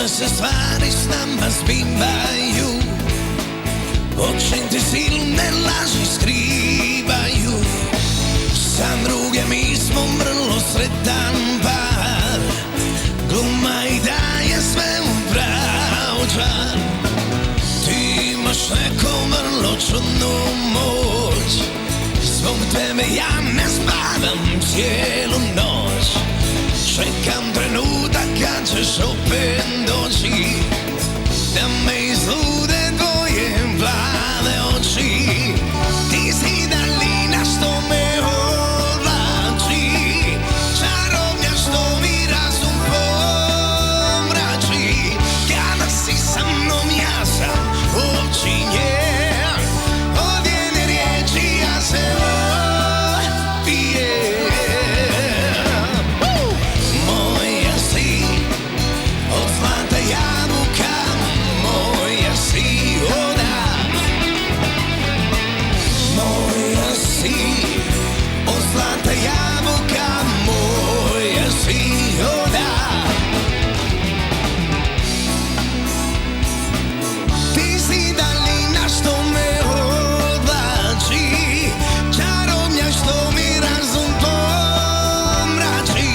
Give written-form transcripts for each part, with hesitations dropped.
Onda se stvari s nama zbivaju, očin ti silne laži skrivaju. Sa druge mi smo vrlo sretan par, gluma i daje sve u pravu čar. Ti imaš neko vrlo čudnu moć, zbog tebe ja ne spavam cijelu noć. Čekam trenutak kad ćeš opet doći, da me izlude tvoje plave oči. Ti si daljina što me odvlači, čarobnja što mi razum pomrači. Kada si sa mnom ja sam opčinjen, od jedne riječi ja se opijem. Moja si od zlata jabuka, moja si voda. Moja si od zlata jabuka, moja si voda. Ti si daljina što me odvlači, čarobnja što mi razum pomrači.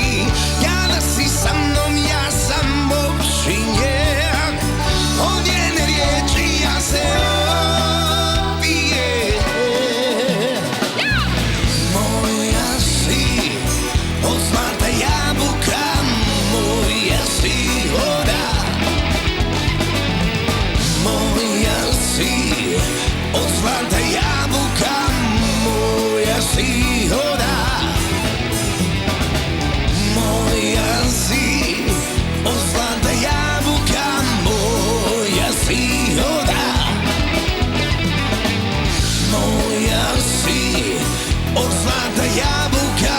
Kada si sa mnom ja sam opčinjen, od jedne riječi ja se opijem. Moja si od zlata jabuka, moja si voda. Moja si od zlata jabuka, moja si voda. Moja si od zlata jabuka, moja si voda. Moja si od zlata jabuka,